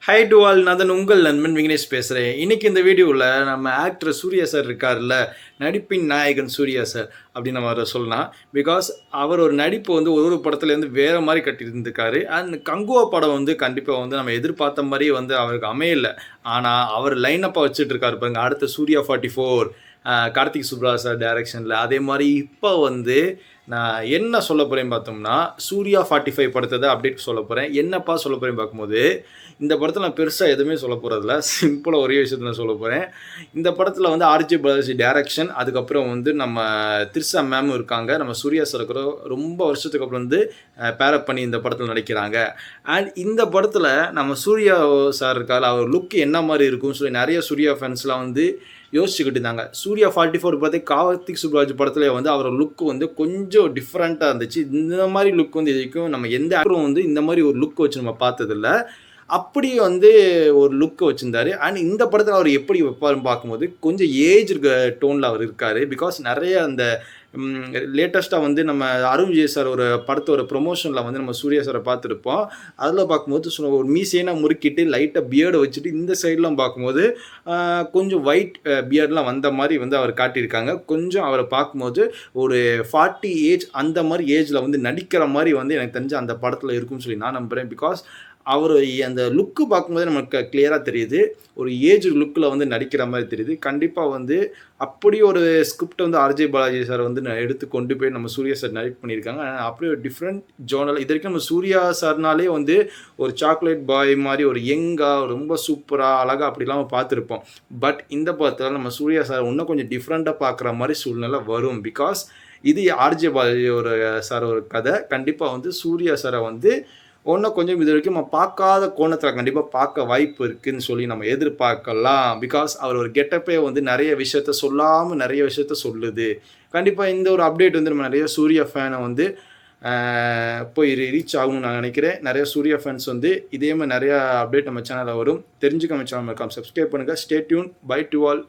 High to all, நான் தான் உங்கள் நண்பன் விக்னேஷ் பேசுகிறேன். இன்றைக்கி இந்த வீடியோவில் நம்ம ஆக்டர் சூர்யா சார் இருக்கார்ல, நடிப்பின் நாயகன் சூர்யா சார் அப்படின்னு நம்ம அவரை சொல்லலாம். பிகாஸ் அவர் ஒரு நடிப்பு வந்து ஒரு படத்துலேருந்து வேறு மாதிரி கட்டியிருந்துருக்காரு. அண்ட் கங்குவா படம் வந்து கண்டிப்பாக வந்து நம்ம எதிர்பார்த்த மாதிரியே வந்து அவருக்கு அமையலை. ஆனால் அவர் லைனப்பாக வச்சுட்டு இருக்காரு பாருங்க, அடுத்த சூர்யா 44 கார்த்திக் சுப்ராஜ் சார் டைரக்ஷனில். அதே மாதிரி இப்போ வந்து நான் என்ன சொல்ல போகிறேன்னு பார்த்தோம்னா, சூர்யா 45 படத்தை தான் அப்டேட் சொல்ல போகிறேன். என்னப்பா சொல்ல போகிறேன்னு பார்க்கும்போது, இந்த படத்தில் நான் பெருசாக எதுவுமே சொல்ல போகிறதில்ல. சிம்பிளாக ஒரே விஷயத்தை நான் சொல்ல போகிறேன். இந்த படத்தில் வந்து ஆர்ஜே பாலாஜி டைரக்ஷன், அதுக்கப்புறம் வந்து நம்ம திரிஷா மேமும் இருக்காங்க. நம்ம சூர்யா சார் இருக்கிற ரொம்ப வருஷத்துக்கு அப்புறம் வந்து பேரப் பண்ணி இந்த படத்தில் நடிக்கிறாங்க. அண்ட் இந்த படத்தில் நம்ம சூர்யா சார் இருக்கார், அவர் லுக் என்ன மாதிரி இருக்கும்னு சொல்லி நிறைய சூர்யா ஃபேன்ஸ்லாம் வந்து யோசிச்சுக்கிட்டு இருந்தாங்க. சூர்யா 44 பார்த்து கார்த்திக் சுப்ராஜ் படத்துல வந்து அவரோட லுக் வந்து கொஞ்சம் டிஃப்ரெண்ட்டாக இருந்துச்சு. இந்த மாதிரி லுக் வந்து இது வரைக்கும் நம்ம எந்த ஆக்டரும் வந்து இந்த மாதிரி ஒரு லுக் வச்சு நம்ம பார்த்ததில்ல. அப்படி வந்து ஒரு லுக் வச்சுருந்தாரு. அண்ட் இந்த படத்தில் அவர் எப்படி வைப்பாருன்னு பார்க்கும்போது கொஞ்சம் ஏஜ் டோனில் அவர் இருக்கார். பிகாஸ் நிறைய அந்த லேட்டஸ்ட்டாக வந்து நம்ம அருண் விஜய் சார் ஒரு படத்தோட ப்ரொமோஷனில் வந்து நம்ம சூர்யா சாரை பார்த்துருப்போம். அதில் பார்க்கும்போது ஒரு மீசையெல்லாம் முறுக்கிட்டு லைட்டாக பியர்டை வச்சுட்டு இந்த சைட்லாம் பார்க்கும்போது கொஞ்சம் ஒயிட் பியர்டெலாம் வந்த மாதிரி வந்து அவர் காட்டியிருக்காங்க. கொஞ்சம் அவரை பார்க்கும்போது ஒரு 40 ஏஜ் அந்த மாதிரி ஏஜில் வந்து நடிக்கிற மாதிரி வந்து எனக்கு தெரிஞ்சு அந்த படத்தில் இருக்கும்னு சொல்லி நான் நம்புகிறேன். பிகாஸ் அவர் அந்த லுக்கு பார்க்கும்போது நமக்கு கிளியராக தெரியுது, ஒரு ஏஜ் லுக்கில் வந்து நடிக்கிற மாதிரி தெரியுது. கண்டிப்பாக வந்து அப்படி ஒரு ஸ்கிரிப்ட் வந்து ஆர்ஜே பாலாஜி சார் வந்து எடுத்து கொண்டு போய் நம்ம சூர்யா சார் நடிட் பண்ணியிருக்காங்க. அப்படி ஒரு டிஃப்ரெண்ட் ஜோனல் இது வரைக்கும் நம்ம சூர்யா சார்னாலே வந்து ஒரு சாக்லேட் பாய் மாதிரி ஒரு யங்காக ரொம்ப சூப்பராக அழகாக அப்படிலாம் பார்த்துருப்போம். பட் இந்த படத்தில் நம்ம சூர்யா சார் இன்னும் கொஞ்சம் டிஃப்ரெண்ட்டாக பார்க்குற மாதிரி சூழ்நிலை வரும். பிகாஸ் இது ஆர்ஜே பாலாஜி ஒரு சார் ஒரு கதை. கண்டிப்பாக வந்து சூர்யா சாரை வந்து இன்னும் கொஞ்சம் இது வரைக்கும் நம்ம பார்க்காத கோணத்தில் கண்டிப்பாக பார்க்க வாய்ப்பு இருக்குதுன்னு சொல்லி நம்ம எதிர்பார்க்கலாம். பிகாஸ் அவர் ஒரு கெட்டப்பே வந்து நிறைய விஷயத்த சொல்லாமல் நிறைய விஷயத்த சொல்லுது. கண்டிப்பாக இந்த ஒரு அப்டேட் வந்து நம்ம நிறைய சூர்யா ஃபேனை வந்து போய் ரீச் ஆகும்னு நான் நினைக்கிறேன். நிறைய சூர்யா ஃபேன்ஸ் வந்து இதே மாதிரி நிறையா அப்டேட் நம்ம சேனலில் வரும். தெரிஞ்சுக்க நம்ம சேனல் மறக்காம சப்ஸ்கிரைப் பண்ணுங்கள். Stay tune. Bye to all.